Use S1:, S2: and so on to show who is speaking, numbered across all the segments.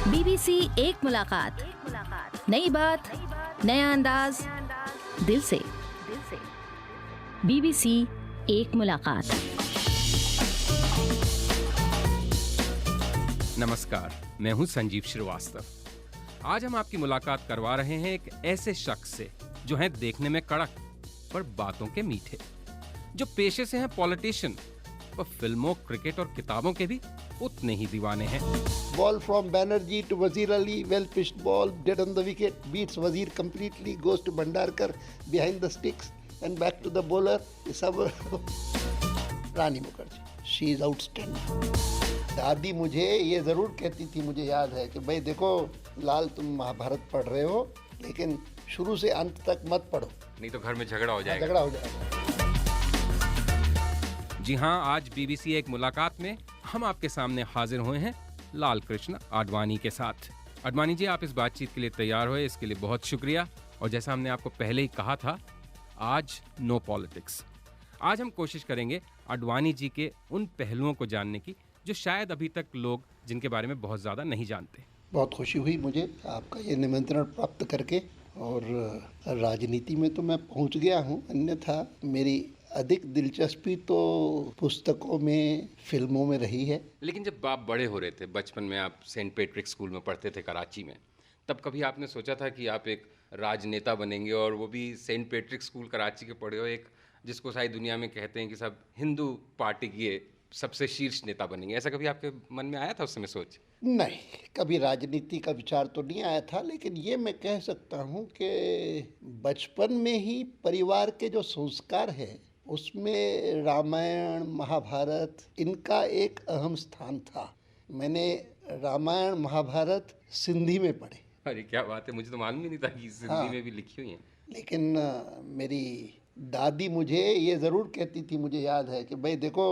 S1: BBC एक मुलाकात, नई बात, नया अंदाज, दिल से। BBC एक मुलाकात।
S2: नमस्कार, मैं हूं संजीव श्रीवास्तव। आज हम आपकी मुलाकात करवा रहे हैं एक ऐसे शख्स से जो हैं देखने में कड़क पर बातों के मीठे, जो पेशे से हैं पॉलिटिशियन पर फिल्मों, क्रिकेट और किताबों के भी उतने ही दीवाने हैं।
S3: Ball from Banerjee to Wazir Ali, well pitched ball, dead on the wicket, beats Wazir completely, goes to Bhandarkar behind the sticks and back to the bowler. ये सब रानी मुखर्जी, she is outstanding. दादी मुझे ये ज़रूर कहती थी, मुझे याद है कि भाई देखो लाल, तुम महाभारत पढ़ रहे हो लेकिन शुरू से अंत तक मत पढ़ो,
S2: नहीं तो घर में झगड़ा हो जाएगा।
S3: झगड़ा हो जाएगा।
S2: जी हाँ, आज BBC एक मुलाकात में हम आपके सामने हाजिर हुए हैं लाल कृष्ण आडवाणी के साथ। आडवाणी जी, आप इस बातचीत के लिए तैयार हुए, इसके लिए बहुत शुक्रिया। और जैसा हमने आपको पहले ही कहा था, आज नो पॉलिटिक्स। आज हम कोशिश करेंगे आडवाणी जी के उन पहलुओं को जानने की जो शायद अभी तक लोग जिनके बारे में बहुत ज़्यादा नहीं जानते।
S3: बहुत खुशी हुई मुझे आपका ये निमंत्रण प्राप्त करके, और राजनीति में तो मैं पहुंच गया हूं, अन्यथा मेरी अधिक दिलचस्पी तो पुस्तकों में, फिल्मों में रही है।
S2: लेकिन जब आप बड़े हो रहे थे, बचपन में आप सेंट पैट्रिक स्कूल में पढ़ते थे कराची में, तब कभी आपने सोचा था कि आप एक राजनेता बनेंगे, और वो भी सेंट पैट्रिक स्कूल कराची के पढ़े हो, एक जिसको सारी दुनिया में कहते हैं कि सब हिंदू पार्टी के सबसे शीर्ष नेता बनेंगे? ऐसा कभी आपके मन में आया था उस समय सोच?
S3: नहीं, कभी राजनीति का विचार तो नहीं आया था, लेकिन ये मैं कह सकता हूँ कि बचपन में ही परिवार के जो संस्कार है उसमें रामायण, महाभारत, इनका एक अहम स्थान था। मैंने रामायण, महाभारत सिंधी में पढ़े।
S2: अरे क्या बात है, मुझे तो मालूम ही नहीं था कि सिंधी में भी लिखी हुई है।
S3: लेकिन मेरी दादी मुझे ये ज़रूर कहती थी, मुझे याद है कि भाई देखो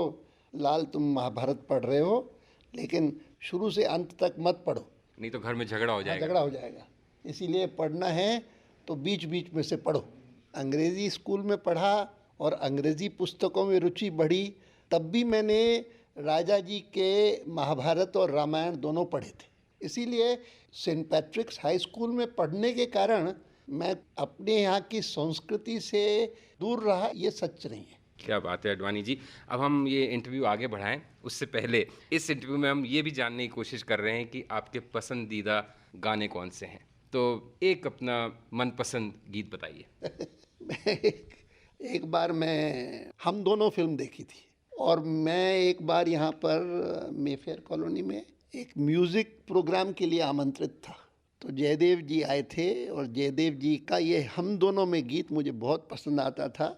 S3: लाल, तुम महाभारत पढ़ रहे हो लेकिन शुरू से अंत तक मत पढ़ो,
S2: नहीं तो घर में झगड़ा हो जाएगा।
S3: झगड़ा हो जाएगा, इसीलिए पढ़ना है तो बीच बीच में से पढ़ो। अंग्रेज़ी स्कूल में पढ़ा और अंग्रेज़ी पुस्तकों में रुचि बढ़ी, तब भी मैंने राजा जी के महाभारत और रामायण दोनों पढ़े थे। इसीलिए सेंट पैट्रिक्स हाई स्कूल में पढ़ने के कारण मैं अपने यहाँ की संस्कृति से दूर रहा, ये सच नहीं है।
S2: क्या बात है आडवाणी जी। अब हम ये इंटरव्यू आगे बढ़ाएं, उससे पहले इस इंटरव्यू में हम ये भी जानने की कोशिश कर रहे हैं कि आपके पसंदीदा गाने कौन से हैं। तो एक अपना मनपसंद गीत बताइए।
S3: एक बार मैं हम दोनों फिल्म देखी थी, और मैं एक बार यहाँ पर मेफेयर कॉलोनी में एक म्यूज़िक प्रोग्राम के लिए आमंत्रित था, तो जयदेव जी आए थे, और जयदेव जी का ये हम दोनों में गीत मुझे बहुत पसंद आता था।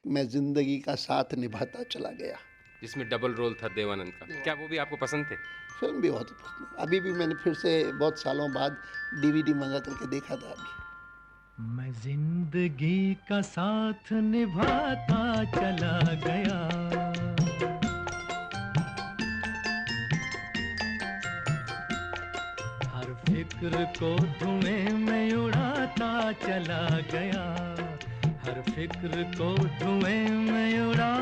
S3: मैं ज़िंदगी का साथ निभाता चला गया,
S2: जिसमें डबल रोल था देवानंद का। क्या वो भी आपको पसंद थे?
S3: फिल्म भी बहुत पसंद है। अभी भी मैंने फिर से बहुत सालों बाद DVD मंगा करके देखा था। अभी
S4: मैं जिंदगी का साथ निभाता चला गया, हर फिक्र को धुएं में उड़ाता चला गया, हर फिक्र को धुएं में उड़ा।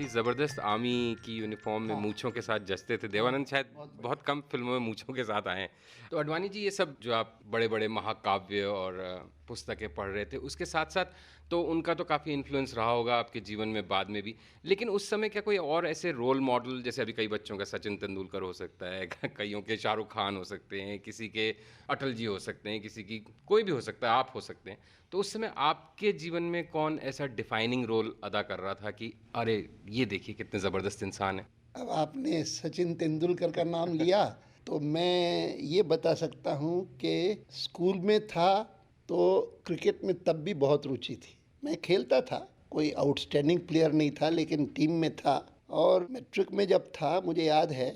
S2: ज़बरदस्त आर्मी की यूनिफॉर्म में मूंछों के साथ जचते थे देवानंद। शायद बहुत कम फिल्मों में मूंछों के साथ आए हैं। तो आडवाणी जी, ये सब जो आप बड़े बड़े महाकाव्य और पुस्तकें पढ़ रहे थे, उसके साथ साथ तो उनका तो काफ़ी इन्फ्लुएंस रहा होगा आपके जीवन में बाद में भी, लेकिन उस समय क्या कोई और ऐसे रोल मॉडल, जैसे अभी कई बच्चों का सचिन तेंदुलकर हो सकता है, कईयों के शाहरुख खान हो सकते हैं, किसी के अटल जी हो सकते हैं, किसी की कोई भी हो सकता है, आप हो सकते हैं, तो उस समय आपके जीवन में कौन ऐसा डिफाइनिंग रोल अदा कर रहा था कि अरे ये देखिए कितने ज़बरदस्त इंसान है?
S3: अब आपने सचिन तेंदुलकर का नाम लिया तो मैं ये बता सकता हूँ कि स्कूल में था तो क्रिकेट में तब भी बहुत रुचि थी। मैं खेलता था, कोई आउटस्टैंडिंग प्लेयर नहीं था, लेकिन टीम में था। और मैट्रिक में जब था, मुझे याद है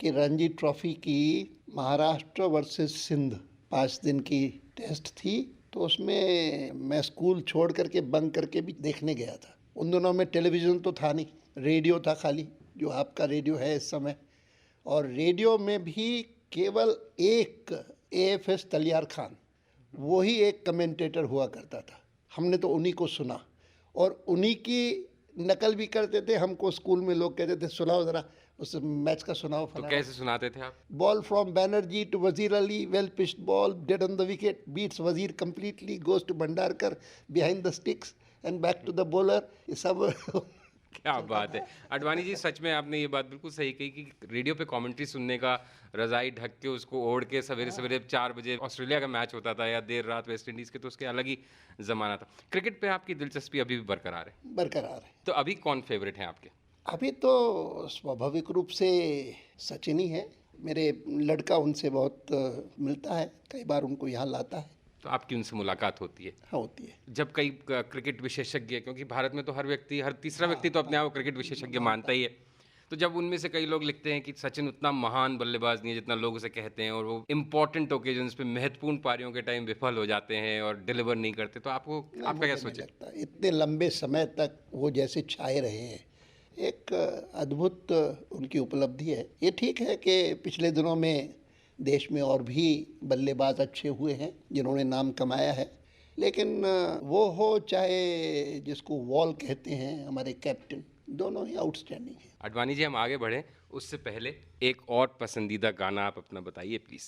S3: कि रणजी ट्रॉफी की महाराष्ट्र वर्सेस सिंध 5 दिन की टेस्ट थी, तो उसमें मैं स्कूल छोड़ करके बंक करके भी देखने गया था। उन दिनों में टेलीविज़न तो था नहीं, रेडियो था खाली, जो आपका रेडियो है इस समय। और रेडियो में भी केवल एक AFS तलियार खान, वही एक कमेंटेटर हुआ करता था। हमने तो उन्हीं को सुना और उन्हीं की नकल भी करते थे। हमको स्कूल में लोग कहते थे सुनाओ ज़रा उस मैच का सुनाओ।
S2: तो कैसे सुनाते थे आप?
S3: Ball from Banerjee to Wazir Ali, well pitched ball, dead on the wicket, beats Wazir completely, goes to Bhandarkar, behind the sticks and back to the bowler. ये सब
S2: क्या बात है अडवाणी जी, सच में आपने ये बात बिल्कुल सही कही कि रेडियो पे कमेंट्री सुनने का, रजाई ढक के उसको ओढ़ के सवेरे सवेरे 4 बजे ऑस्ट्रेलिया का मैच होता था या देर रात वेस्ट इंडीज़ के, तो उसके अलग ही ज़माना था। क्रिकेट पे आपकी दिलचस्पी अभी भी बरकरार है?
S3: बरकरार है।
S2: तो अभी कौन फेवरेट हैं आपके?
S3: अभी तो स्वाभाविक रूप से सचिन ही है। मेरे लड़का उनसे बहुत मिलता है, कई बार उनको यहाँ लाता है।
S2: तो आपकी उनसे मुलाकात होती है?
S3: हाँ, होती है।
S2: जब कई क्रिकेट विशेषज्ञ, क्योंकि भारत में तो हर तीसरा व्यक्ति तो अपने आप को क्रिकेट विशेषज्ञ मानता ही है, तो जब उनमें से कई लोग लिखते हैं कि सचिन उतना महान बल्लेबाज नहीं है जितना लोग उसे कहते हैं, और वो इंपॉर्टेंट ओकेजन्स पे महत्वपूर्ण पारियों के टाइम विफल हो जाते हैं और डिलीवर नहीं करते, तो आपका क्या सोचे?
S3: इतने लंबे समय तक वो जैसे छाए रहे हैं, एक अद्भुत उनकी उपलब्धि है। ये ठीक है कि पिछले दिनों में देश में और भी बल्लेबाज अच्छे हुए हैं जिन्होंने नाम कमाया है, लेकिन वो हो चाहे जिसको वॉल कहते हैं, हमारे कैप्टन, दोनों ही आउटस्टैंडिंग हैं।
S2: अडवाणी जी, हम आगे बढ़ें उससे पहले एक और पसंदीदा गाना आप अपना बताइए प्लीज़।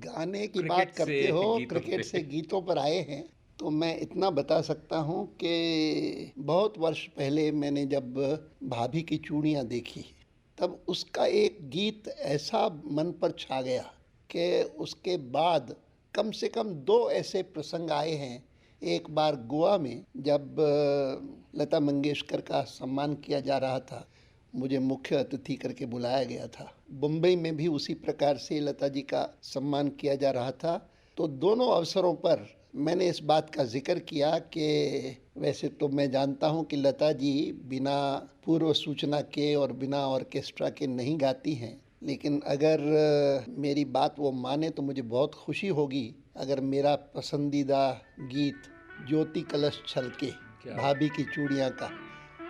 S3: गाने की बात करते हो, क्रिकेट से गीतों पर आए हैं, तो मैं इतना बता सकता हूँ कि बहुत वर्ष पहले मैंने जब भाभी की चूड़ियाँ देखी, तब उसका एक गीत ऐसा मन पर छा गया कि उसके बाद कम से कम 2 ऐसे प्रसंग आए हैं। एक बार गोवा में जब लता मंगेशकर का सम्मान किया जा रहा था, मुझे मुख्य अतिथि करके बुलाया गया था। मुंबई में भी उसी प्रकार से लता जी का सम्मान किया जा रहा था। तो दोनों अवसरों पर मैंने इस बात का जिक्र किया कि वैसे तो मैं जानता हूं कि लता जी बिना पूर्व सूचना के और बिना ऑर्केस्ट्रा के नहीं गाती हैं, लेकिन अगर मेरी बात वो माने तो मुझे बहुत खुशी होगी अगर मेरा पसंदीदा गीत ज्योति कलश छलके, भाभी की चूड़ियाँ का,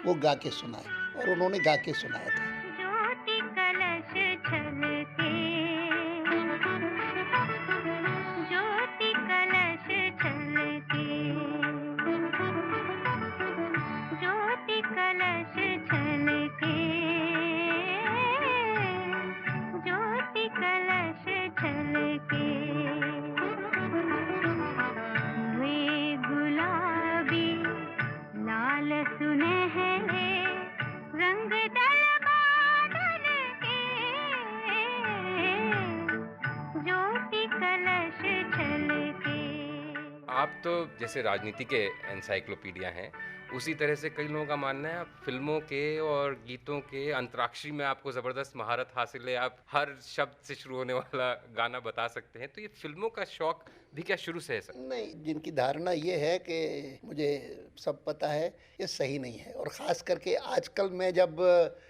S3: वो गा के सुनाए। और उन्होंने गा के सुनाया था।
S5: ज्योति कलश छलके, ज्योति कलश छलके, ज्योति कलश छलके, ज्योति कलश छलके, वे गुलाबी लाल सुनहरे रंग दल बादल के, ज्योति कलश छलके।
S2: आप तो जैसे राजनीति के एनसाइक्लोपीडिया हैं, उसी तरह से कई लोगों का मानना है आप फिल्मों के और गीतों के अंतराक्षरी में आपको ज़बरदस्त महारत हासिल है, आप हर शब्द से शुरू होने वाला गाना बता सकते हैं। तो ये फिल्मों का शौक भी क्या शुरू से है सर?
S3: नहीं, जिनकी धारणा ये है कि मुझे सब पता है, ये सही नहीं है। और ख़ास करके आजकल मैं जब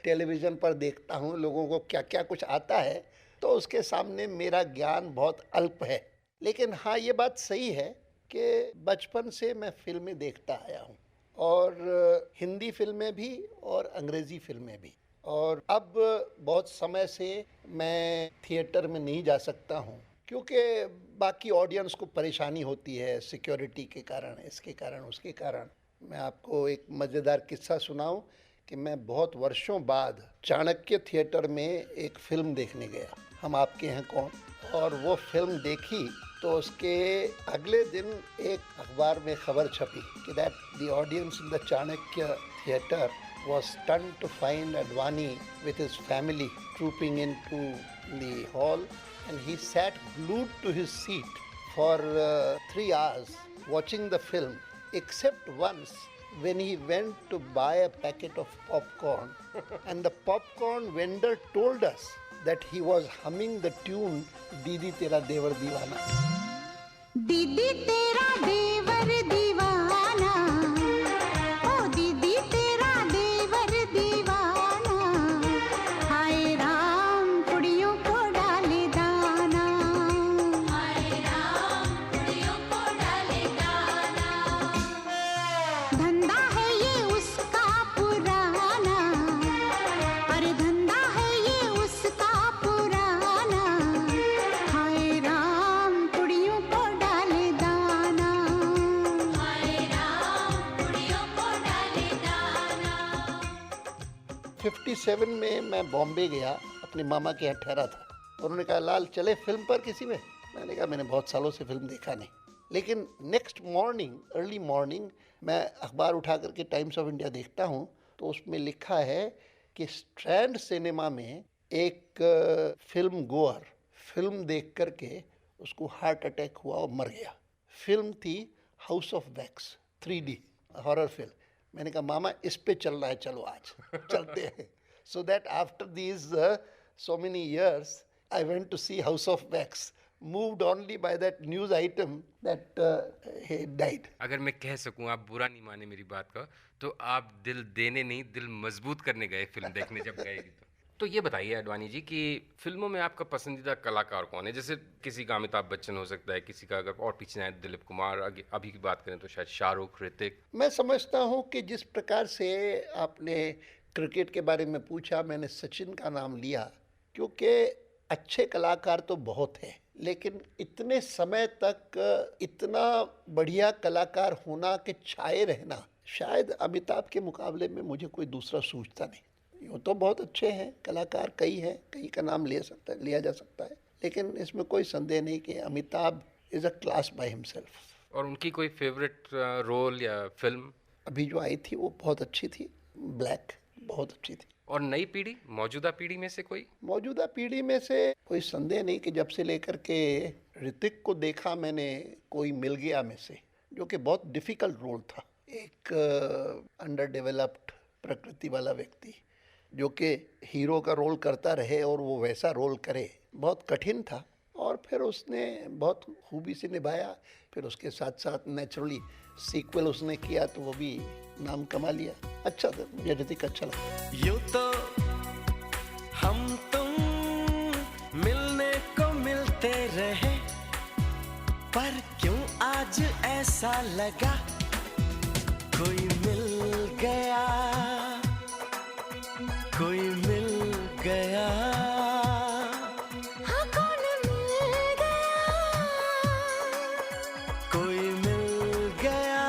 S3: टेलीविज़न पर देखता हूँ लोगों को क्या क्या कुछ आता है, तो उसके सामने मेरा ज्ञान बहुत अल्प है। लेकिन हाँ, ये बात सही है कि बचपन से मैं फिल्में देखता आया हूँ, और हिंदी फिल्में भी और अंग्रेज़ी फिल्में भी। और अब बहुत समय से मैं थिएटर में नहीं जा सकता हूँ क्योंकि बाकी ऑडियंस को परेशानी होती है सिक्योरिटी के कारण, इसके कारण, उसके कारण। मैं आपको एक मज़ेदार किस्सा सुनाऊं कि मैं बहुत वर्षों बाद चाणक्य थिएटर में एक फ़िल्म देखने गया, हम आपके हैं कौन, और वो फिल्म देखी तो उसके अगले दिन एक अखबार में खबर छपी कि that the audience in the Chanakya theatre was stunned to find Advani with his family trooping into the hall, and he sat glued to his seat for 3 hours watching the film, except once when he went to buy a packet of popcorn and the popcorn vendor told us that he was humming the tune Didi Tera Devar Deewana.
S5: दीदी तेरा देवर दीवाना, ओ दीदी तेरा देवर दीवाना, हाय राम कुड़ियों को डाले दाना, हाय राम कुड़ियों को डाले दाना, धंधा है ये उसका पुराना, अरे धंधा है ये उसका पुराना, हाय राम कुड़ियों को डाले दाना।
S3: 57 में मैं बॉम्बे गया, अपने मामा के यहाँ ठहरा था। तो उन्होंने कहा लाल चले फिल्म पर किसी में। मैंने कहा मैंने बहुत सालों से फिल्म देखा नहीं। लेकिन नेक्स्ट मॉर्निंग, अर्ली मॉर्निंग, मैं अखबार उठा करके टाइम्स ऑफ इंडिया देखता हूँ तो उसमें लिखा है कि स्ट्रैंड सिनेमा में एक फिल्म गोअर फिल्म देख करके उसको हार्ट अटैक हुआ और मर गया। फिल्म थी house of wax, 3D horror film. मैंने कहा मामा इस पे चलना है, चलो आज चलते हैं। So that after these so many years I went to see House of Wax, moved only by that news item that he died.
S2: अगर मैं कह सकूं, आप बुरा नहीं माने मेरी बात का, तो आप दिल देने नहीं, दिल मजबूत करने गए फिल्म देखने जब गए तो ये बताइए अडवाणी जी कि फिल्मों में आपका पसंदीदा कलाकार कौन है? जैसे किसी का अमिताभ बच्चन हो सकता है, किसी का अगर और पीछे जाए दिलीप कुमार, अभी की बात करें तो शायद शाहरुख, ऋतिक।
S3: मैं समझता हूँ कि जिस प्रकार से आपने क्रिकेट के बारे में पूछा, मैंने सचिन का नाम लिया क्योंकि अच्छे कलाकार तो बहुत हैं, लेकिन इतने समय तक इतना बढ़िया कलाकार होना कि छाए रहना, शायद अमिताभ के मुकाबले में मुझे कोई दूसरा सूझता नहीं। यूँ तो बहुत अच्छे हैं कलाकार, कई हैं, कई का नाम लिया जा सकता है, लेकिन इसमें कोई संदेह नहीं कि Amitabh is a class by himself.
S2: और उनकी कोई फेवरेट रोल या फिल्म?
S3: अभी जो आई थी वो बहुत अच्छी थी, ब्लैक, बहुत अच्छी थी।
S2: और नई पीढ़ी, मौजूदा पीढ़ी में से कोई?
S3: मौजूदा पीढ़ी में से कोई संदेह नहीं कि जब से लेकर के ऋतिक को देखा मैंने, कोई मिल गया में से, जो कि बहुत डिफ़िकल्ट रोल था। एक अंडर डेवलप्ड प्रकृति वाला व्यक्ति जो कि हीरो का रोल करता रहे और वो वैसा रोल करे, बहुत कठिन था। और फिर उसने बहुत खूबी से निभाया। फिर उसके साथ साथ नेचुरली सीक्वल उसने किया तो वो भी नाम कमा लिया। अच्छा था, मुझे ऋतिक अच्छा लगा।
S6: यूं तो हम तुम मिलने को मिलते रहे, पर क्यों आज ऐसा लगा कोई मिल गया, कोई मिल गया।
S5: हाँ कौन मिल गया,
S6: कोई मिल गया।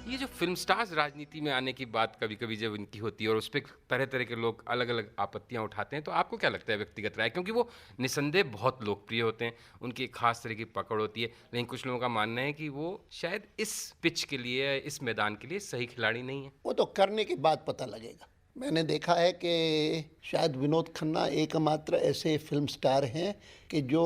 S2: ये जो फिल्म स्टार्स राजनीति में आने की बात कभी कभी जब इनकी होती है और उस पर तरह तरह के लोग अलग अलग आपत्तियां उठाते हैं, तो आपको क्या लगता है व्यक्तिगत राय? क्योंकि वो निसंदेह बहुत लोकप्रिय होते हैं, उनकी एक खास तरह की पकड़ होती है, लेकिन कुछ लोगों का मानना है कि वो शायद इस पिच के लिए, इस मैदान के लिए सही खिलाड़ी नहीं है।
S3: वो तो करने के बाद पता लगेगा। मैंने देखा है कि शायद विनोद खन्ना एकमात्र ऐसे फिल्म स्टार हैं कि जो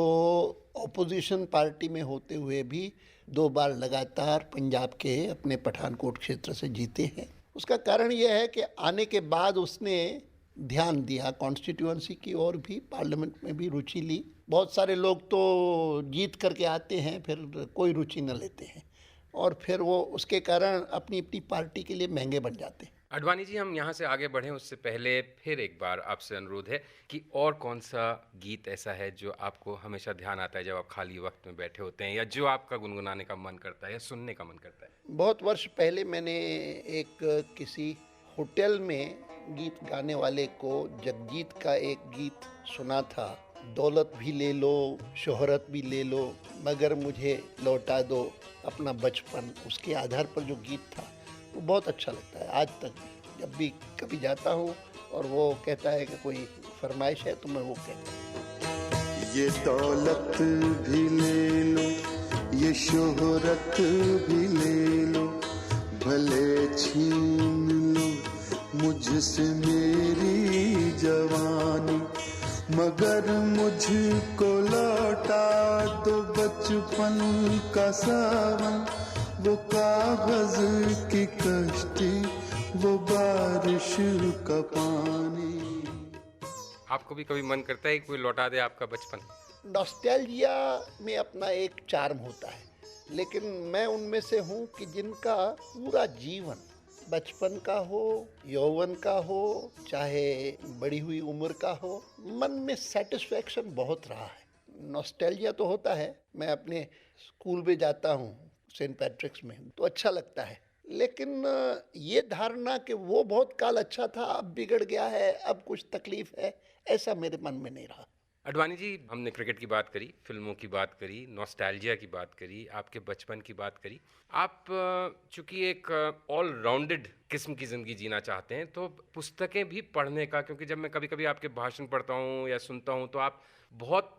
S3: ऑपोजिशन पार्टी में होते हुए भी 2 बार लगातार पंजाब के अपने पठानकोट क्षेत्र से जीते हैं। उसका कारण यह है कि आने के बाद उसने ध्यान दिया कॉन्स्टिट्यूएंसी की और भी, पार्लियामेंट में भी रुचि ली। बहुत सारे लोग तो जीत करके आते हैं फिर कोई रुचि न लेते हैं और फिर वो उसके कारण अपनी अपनी पार्टी के लिए महंगे बन जाते हैं।
S2: अडवाणी जी, हम यहाँ से आगे बढ़ें उससे पहले फिर एक बार आपसे अनुरोध है कि और कौन सा गीत ऐसा है जो आपको हमेशा ध्यान आता है जब आप खाली वक्त में बैठे होते हैं, या जो आपका गुनगुनाने का मन करता है या सुनने का मन करता है?
S3: बहुत वर्ष पहले मैंने एक किसी होटल में गीत गाने वाले को जगजीत का एक गीत सुना था, दौलत भी ले लो, शोहरत भी ले लो, मगर मुझे लौटा दो अपना बचपन। उसके आधार पर जो गीत था वो बहुत अच्छा लगता है आज तक भी। जब भी कभी जाता हूँ और वो कहता है कि कोई फरमाइश है तो मैं वो कहता हूँ।
S7: ये दौलत भी ले लो, ये शोहरत भी ले लो, भले छीन लो मुझसे मेरी जवानी, मगर मुझको लौटा दो बचपन का सावन, वो कागज की कश्ती, वो बारिश का पानी।
S2: आपको भी कभी मन करता है कि कोई लौटा दे आपका बचपन?
S3: नॉस्टैल्जिया में अपना एक चार्म होता है, लेकिन मैं उनमें से हूँ कि जिनका पूरा जीवन बचपन का हो, यौवन का हो, चाहे बड़ी हुई उम्र का हो, मन में सेटिस्फैक्शन बहुत रहा है। नॉस्टैल्जिया तो होता है, मैं अपने स्कूल में जाता हूँ सेंट पैट्रिक्स में तो अच्छा लगता है, लेकिन ये धारणा कि वो बहुत काल अच्छा था, अब बिगड़ गया है, अब कुछ तकलीफ है, ऐसा मेरे मन में नहीं रहा।
S2: अडवाणी जी, हमने क्रिकेट की बात करी, फिल्मों की बात करी, नॉस्टैल्जिया की बात करी, आपके बचपन की बात करी। आप चूंकि एक ऑल राउंडेड किस्म की ज़िंदगी जीना चाहते हैं, तो पुस्तकें भी पढ़ने का, क्योंकि जब मैं कभी कभी आपके भाषण पढ़ता हूँ या सुनता हूँ तो आप बहुत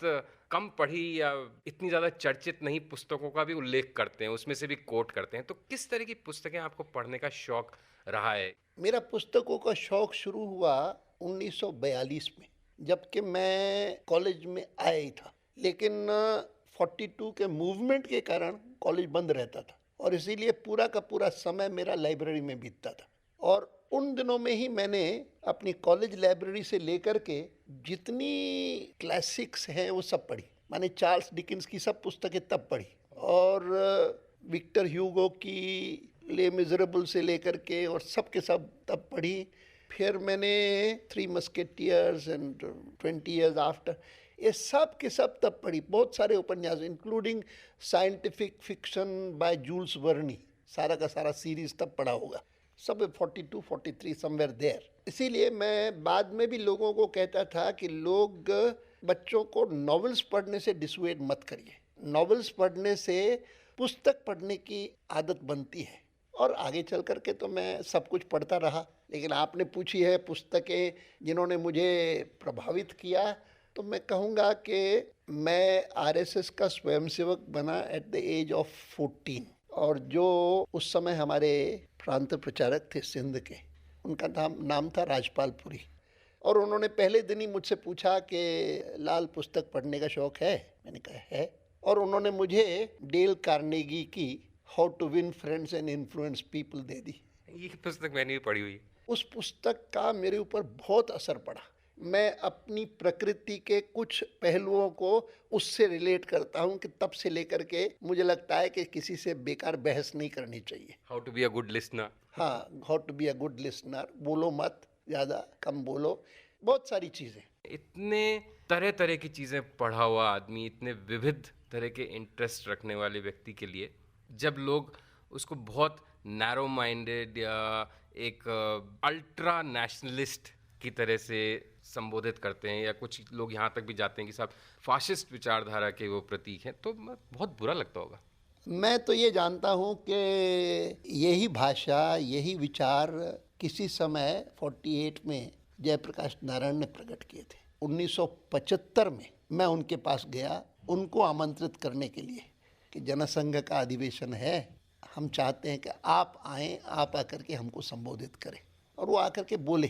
S2: कम पढ़ी या इतनी ज़्यादा चर्चित नहीं पुस्तकों का भी उल्लेख करते हैं, उसमें से भी कोट करते हैं। तो किस तरह की पुस्तकें आपको पढ़ने का शौक रहा है?
S3: मेरा पुस्तकों का शौक शुरू हुआ 1942 में, जबकि मैं कॉलेज में आया ही था। लेकिन 42 के मूवमेंट के कारण कॉलेज बंद रहता था और इसीलिए पूरा का पूरा समय मेरा लाइब्रेरी में बीतता था। और उन दिनों में ही मैंने अपनी कॉलेज लाइब्रेरी से लेकर के जितनी क्लासिक्स हैं वो सब पढ़ी। मैंने चार्ल्स डिकिंस की सब पुस्तकें तब पढ़ी और विक्टर ह्यूगो की ले मिजरेबल से लेकर के और सब के सब तब पढ़ी। फिर मैंने three musketeers and 20 years after, ये सब के सब तब पढ़ी। बहुत सारे उपन्यास including scientific fiction by Jules Verne, सारा का सारा सीरीज तब पढ़ा होगा। सब 42 43 समवेयर देयर। इसीलिए मैं बाद में भी लोगों को कहता था कि लोग बच्चों को नॉवेल्स पढ़ने से डिसुएड मत करिए। नॉवेल्स पढ़ने से पुस्तक पढ़ने की आदत बनती है। और आगे चल कर के तो मैं सब कुछ पढ़ता रहा। लेकिन आपने पूछी है पुस्तकें जिन्होंने मुझे प्रभावित किया, तो मैं कहूँगा कि मैं आरएसएस का स्वयंसेवक बना एट द एज ऑफ 14। और जो उस समय हमारे प्रांत प्रचारक थे सिंध के, उनका नाम था राजपाल पुरी। और उन्होंने पहले दिन ही मुझसे पूछा कि लाल पुस्तक पढ़ने का शौक़ है? मैंने कहा है। और उन्होंने मुझे डेल कार्नेगी की how to win friends and influence people दे दी।
S2: ये पुस्तक मैंने भी पढ़ी हुई है।
S3: उस पुस्तक का मेरे ऊपर बहुत असर पड़ा। मैं अपनी प्रकृति के कुछ पहलुओं को उससे रिलेट करता हूँ कि तब से लेकर के मुझे लगता है कि किसी से बेकार बहस नहीं करनी चाहिए।
S2: How to be a good listener.
S3: हाँ, how to be a good listener, बोलो मत, ज़्यादा कम बोलो, बहुत सारी चीज़ें।
S2: इतने तरह तरह की चीज़ें पढ़ा हुआ आदमी, इतने विविध तरह के इंटरेस्ट रखने वाले व्यक्ति के लिए जब लोग उसको बहुत नैरो माइंडेड या एक अल्ट्रा नेशनलिस्ट की तरह से संबोधित करते हैं, या कुछ लोग यहाँ तक भी जाते हैं कि साहब फाशिस्ट विचारधारा के वो प्रतीक हैं, तो बहुत बुरा लगता होगा।
S3: मैं तो ये जानता हूँ कि यही भाषा, यही विचार किसी समय 48 में जयप्रकाश नारायण ने प्रकट किए थे। 1975 में मैं उनके पास गया उनको आमंत्रित करने के लिए कि जनसंघ का अधिवेशन है, हम चाहते हैं कि आप आएँ, आप आकर के हमको संबोधित करें। और वो आकर के बोले।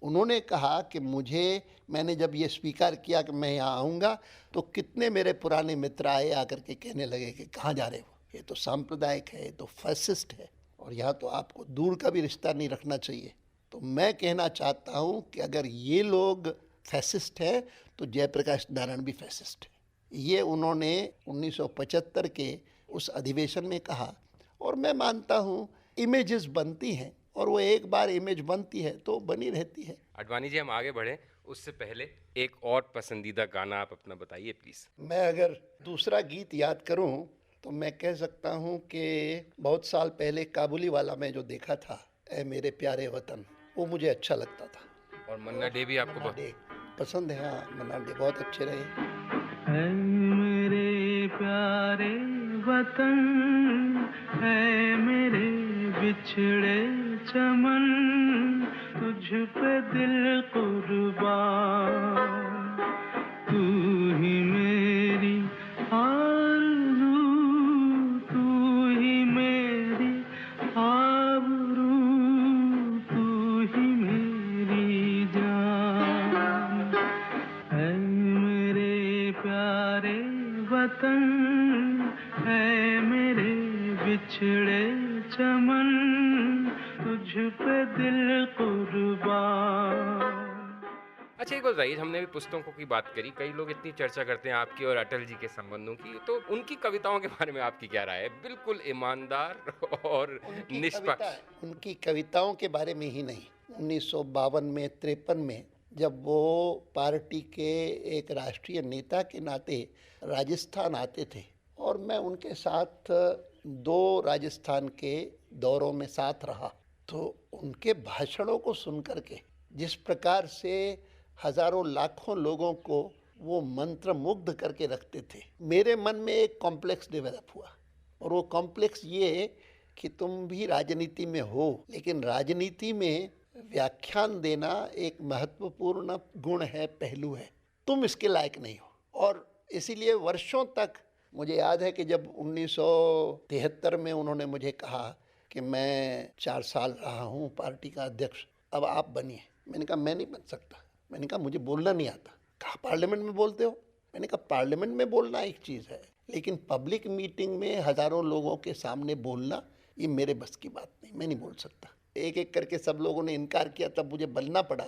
S3: उन्होंने कहा कि मैंने जब ये स्वीकार किया कि मैं यहाँ आऊँगा, तो कितने मेरे पुराने मित्र आए, आकर के कहने लगे कि कहाँ जा रहे हो, ये तो सांप्रदायिक है, ये तो फैसिस्ट है, और यहाँ तो आपको दूर का भी रिश्ता नहीं रखना चाहिए। तो मैं कहना चाहता हूँ कि अगर ये लोग फैसिस्ट हैं तो जयप्रकाश नारायण भी फैसिस्ट है। ये उन्होंने 1975 के उस अधिवेशन में कहा। और मैं मानता हूँ इमेजेस बनती हैं, और वो एक बार इमेज बनती है तो बनी रहती है।
S2: अडवाणी जी, हम आगे बढ़ें उससे पहले एक और पसंदीदा गाना आप अपना बताइए प्लीज़।
S3: मैं अगर दूसरा गीत याद करूं तो मैं कह सकता हूं कि बहुत साल पहले काबुली वाला मैं जो देखा था, ऐ मेरे प्यारे वतन, वो मुझे अच्छा लगता था।
S2: और मन्ना डे भी आपको
S3: मन्ना डे पसंद है। हाँ, मन्ना डे बहुत अच्छे रहे।
S4: ऐ मेरे प्यारे वतन, ऐ मेरे बिछड़े चमन, तुझ पे दिल कुर्बान, तू ही मेरी आरज़ू, तू ही मेरी आबरू, तू ही मेरी जान। ऐ मेरे प्यारे वतन, ऐ मेरे बिछड़े चमन, तुझ पे दिल कुर्बान।
S2: अच्छा, एक बात बताइए, हमने भी पुस्तकों की बात करी, कई लोग इतनी चर्चा करते हैं आपकी और अटल जी के संबंधों की, तो उनकी कविताओं के बारे में आपकी क्या राय है? बिल्कुल ईमानदार और निष्पक्ष।
S3: उनकी कविताओं के बारे में ही नहीं, 1952 में 53 में जब वो पार्टी के एक राष्ट्रीय नेता के नाते राजस्थान आते थे, और मैं उनके साथ 2 राजस्थान के दौरों में साथ रहा, तो उनके भाषणों को सुन कर के जिस प्रकार से हजारों लाखों लोगों को वो मंत्र मुग्ध करके रखते थे। मेरे मन में एक कॉम्प्लेक्स डेवलप हुआ, और वो कॉम्प्लेक्स ये कि तुम भी राजनीति में हो, लेकिन राजनीति में व्याख्यान देना एक महत्वपूर्ण गुण है, पहलू है। तुम इसके लायक नहीं हो। और इसीलिए वर्षों तक मुझे याद है कि जब 1973 में उन्होंने मुझे कहा कि मैं 4 साल रहा हूँ पार्टी का अध्यक्ष, अब आप बनिए। मैंने कहा मैं नहीं बन सकता। मैंने कहा मुझे बोलना नहीं आता। कहा पार्लियामेंट में बोलते हो? मैंने कहा पार्लियामेंट में बोलना एक चीज़ है, लेकिन पब्लिक मीटिंग में हज़ारों लोगों के सामने बोलना ये मेरे बस की बात नहीं, मैं नहीं बोल सकता। एक एक करके सब लोगों ने इनकार किया, तब मुझे बनना पड़ा,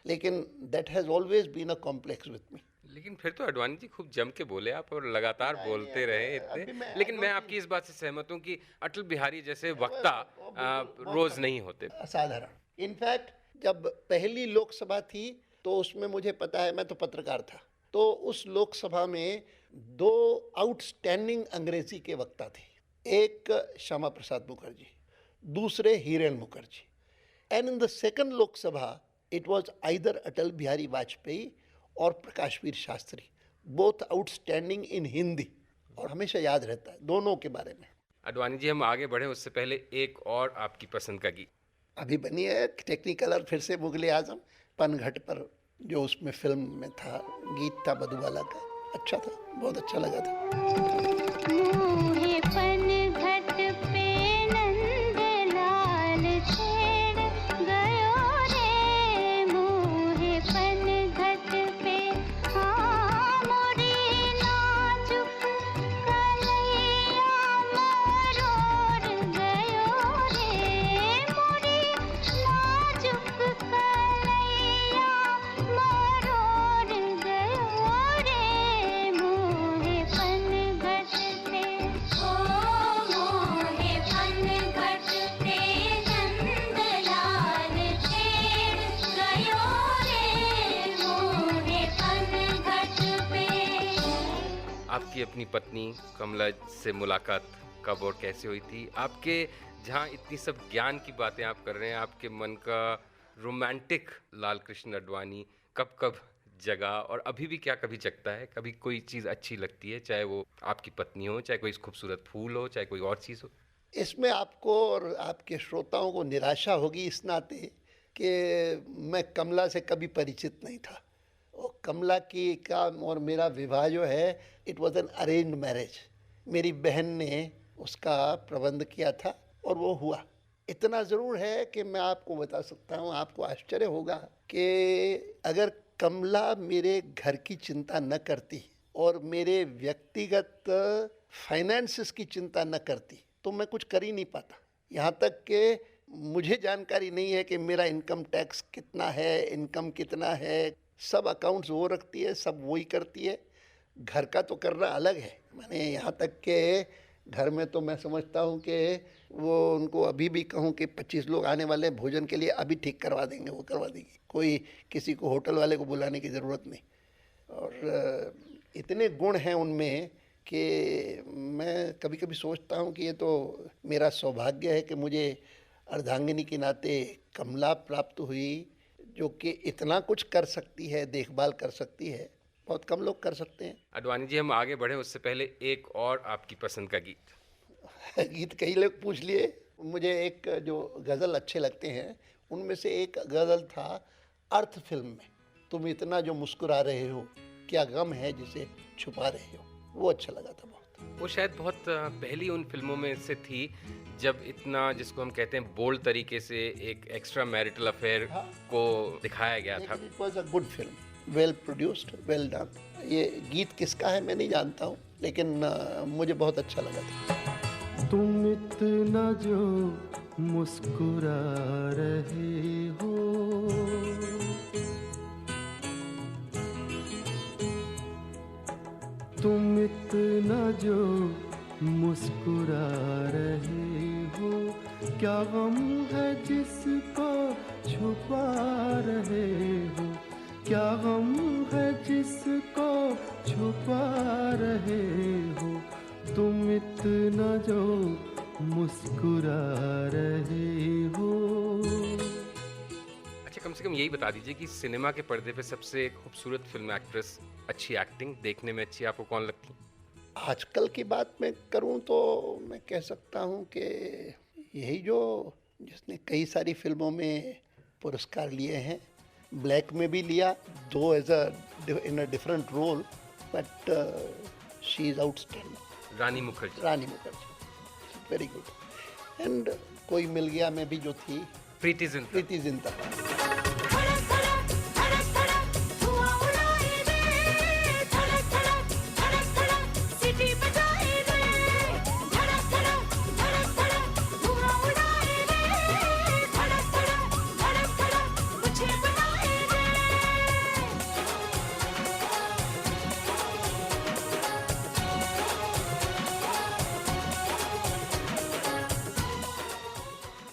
S3: लेकिन that has always been a complex with me.
S2: लेकिन फिर तो अडवाणी जी खूब जम के बोले आप, और लगातार बोलते रहे इतने। लेकिन मैं आपकी इस बात से सहमत हूँ कि अटल बिहारी जैसे वक्ता रोज नहीं होते।
S3: असाधारण। इनफैक्ट जब पहली लोकसभा थी तो उसमें मुझे पता है, मैं तो पत्रकार था, तो उस लोकसभा में 2 आउटस्टैंडिंग अंग्रेजी के वक्ता थे। एक श्यामा प्रसाद मुखर्जी, दूसरे Hiren Mukherjee. And in the second Lok Sabha it was either Atal Bihari Vajpayee or Prakash Vir Shastri, both outstanding in Hindi. और हमेशा याद रहता है दोनों के बारे में।
S2: अडवाणी जी, हम आगे बढ़े उससे पहले एक और आपकी पसंद का गीत
S3: अभी बनी है टेक्निकलर फिर से मुगले आजम, पनघट पर, जो उसमें फिल्म में था, गीत था मधुबाला का। अच्छा था, बहुत अच्छा लगा था।
S5: मुहे पनघट पे नंदलाल छेड़ गयो रे, मुहे पनघट पे हाँ मोरी नाजुक कलैया मरोड़ गयो रे, मोरी नाजुक कलैया मरोड़ गयो रे, मोहे पनघट पे, ओ मोहे पनघट पे नंदलाल छेड़ गयो रे, मोहे पनघट पे।
S2: आपकी अपनी पत्नी कमला से मुलाकात कब और कैसे हुई थी? आपके जहाँ इतनी सब ज्ञान की बातें आप कर रहे हैं, आपके मन का रोमांटिक लाल कृष्ण अडवाणी कब कब जगा, और अभी भी क्या कभी जगता है? कभी कोई चीज़ अच्छी लगती है, चाहे वो आपकी पत्नी हो, चाहे कोई खूबसूरत फूल हो, चाहे कोई और चीज़ हो?
S3: इसमें आपको और आपके श्रोताओं को निराशा होगी इस नाते कि मैं कमला से कभी परिचित नहीं था। और कमला की का और मेरा विवाह जो है, it was an arranged marriage. मेरी बहन ने उसका प्रबंध किया था और वो हुआ। इतना ज़रूर है कि मैं आपको बता सकता हूँ, आपको आश्चर्य होगा कि अगर कमला मेरे घर की चिंता न करती और मेरे व्यक्तिगत फाइनेंसेस की चिंता न करती तो मैं कुछ कर ही नहीं पाता। यहाँ तक कि मुझे जानकारी नहीं है कि मेरा इनकम टैक्स कितना है, इनकम कितना है, सब अकाउंट्स वो रखती है, सब वही करती है। घर का तो करना अलग है। मैंने यहाँ तक के घर में तो मैं समझता हूँ कि वो उनको अभी भी कहूँ कि 25 लोग आने वाले हैं भोजन के लिए, अभी ठीक करवा देंगे, वो करवा देंगे। कोई किसी को होटल वाले को बुलाने की ज़रूरत नहीं। और इतने गुण हैं उनमें कि मैं कभी कभी सोचता हूँ कि ये तो मेरा सौभाग्य है कि मुझे अर्धांगिनी के नाते कमला प्राप्त हुई, जो कि इतना कुछ कर सकती है, देखभाल कर सकती है। बहुत कम लोग कर सकते हैं।
S2: अडवाणी जी, हम आगे बढ़े उससे पहले एक और आपकी पसंद का गीत।
S3: गीत कई लोग पूछ लिए। मुझे एक जो गज़ल अच्छे लगते हैं उनमें से एक गज़ल था अर्थ फिल्म में, तुम इतना जो मुस्कुरा रहे हो, क्या गम है जिसे छुपा रहे हो। वो अच्छा लगा था बहुत।
S2: वो शायद बहुत पहली उन फिल्मों में से थी जब इतना, जिसको हम कहते हैं बोल्ड तरीके से, एक एक्स्ट्रा मैरिटल अफेयर को दिखाया गया था।
S3: It was a good film, well produced, well done. ये गीत किसका है मैं नहीं जानता हूँ, लेकिन मुझे बहुत अच्छा लगा था।
S4: तुम इतना जो मुस्कुरा रहे हो, तुम इतना जो मुस्कुरा रहे हो, क्या गम है जिसको छुपा रहे हो, क्या गम है जिसको छुपा रहे हो, तुम इतना जो मुस्कुरा रहे हो।
S2: अच्छा कम से कम यही बता दीजिए कि सिनेमा के पर्दे पे सबसे खूबसूरत फिल्म एक्ट्रेस, अच्छी एक्टिंग, देखने में अच्छी आपको कौन लगती है?
S3: आजकल की बात मैं करूं तो मैं कह सकता हूं कि यही जो जिसने कई सारी फिल्मों में पुरस्कार लिए हैं, ब्लैक में भी लिया, दो as in a different role, but she is outstanding.
S2: Rani Mukherjee.
S3: Rani Mukherjee, very good. And कोई मिल गया में भी जो थी,
S2: प्रीति जिंटा।
S3: प्रीति जिंटा।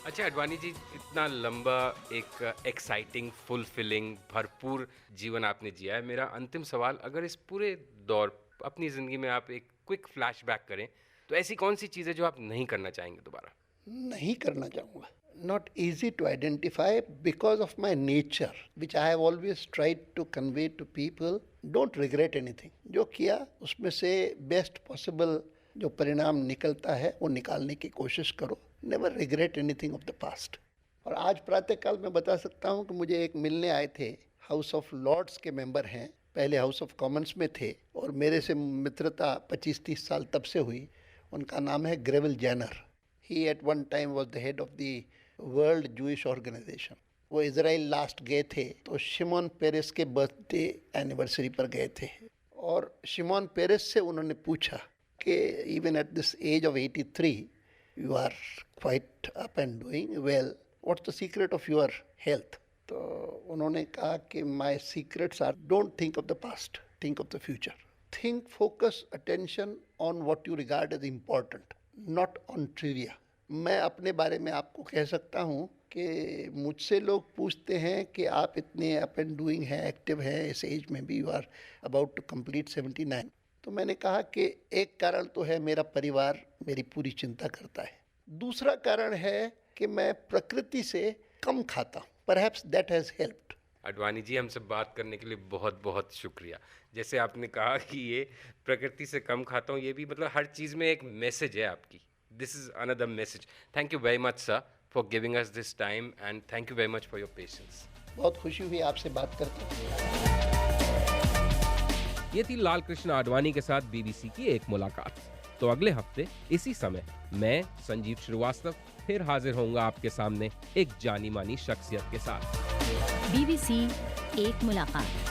S2: अच्छा अडवाणी जी, इतना लंबा एक एक्साइटिंग, फुलफिलिंग, भरपूर जीवन आपने जिया है। मेरा अंतिम सवाल, अगर इस पूरे दौर अपनी ज़िंदगी में आप एक क्विक फ्लैशबैक करें तो ऐसी कौन सी चीज़ है जो आप नहीं करना चाहेंगे दोबारा?
S3: नहीं करना चाहूँगा। Not easy to identify because of my nature, which I have always tried to convey to people. Don't regret anything. जो किया उसमें से बेस्ट पॉसिबल जो परिणाम निकलता है वो निकालने की कोशिश करो। Never regret anything of the past. और आज प्रातःकाल मैं बता सकता हूँ कि मुझे एक मिलने आए थे, हाउस ऑफ लॉर्ड्स के मेंबर हैं, पहले हाउस ऑफ कॉमन्स में थे और मेरे से मित्रता 25-30 साल तब से हुई। उनका नाम है Greville Janner. He at one time was the head of the world Jewish organisation. वो इज़राइल लास्ट गए थे तो शिमोन पेरेस के बर्थडे एनिवर्सरी पर गए थे और शिमोन पेरेस से उन्होंने पूछा कि even at this age of 83 you are quite up and doing well, what's the secret of your health? तो उन्होंने कहा कि my secrets are don't think of the past, think of the future. Think, focus attention on what you regard as important, not on trivia. मैं अपने बारे में आपको कह सकता हूँ कि मुझसे लोग पूछते हैं कि आप इतने अप एंड डूइंग हैं, एक्टिव हैं, इस एज में भी, you are about to complete 79। तो मैंने कहा कि एक कारण तो है मेरा परिवार मेरी पूरी चिंता करता है, दूसरा कारण है कि मैं प्रकृति से कम खाता हूँ, perhaps that has helped.
S2: Advani ji, हमसे बात करने के लिए बहुत बहुत शुक्रिया। जैसे आपने कहा कि ये प्रकृति से कम खाता हूँ, ये भी मतलब हर चीज़ में एक मैसेज है आपकी। This is another message. Thank you very much, sir, for giving us this time, and thank you very much for your patience.
S3: बहुत खुशी हुई आपसे बात करके।
S8: ये थी लाल कृष्ण आडवाणी के साथ बीबीसी की एक मुलाकात। तो अगले हफ्ते इसी समय मैं संजीव श्रीवास्तव फिर हाजिर होऊंगा आपके सामने एक जानी मानी शख्सियत के साथ।
S1: BBC एक मुलाकात।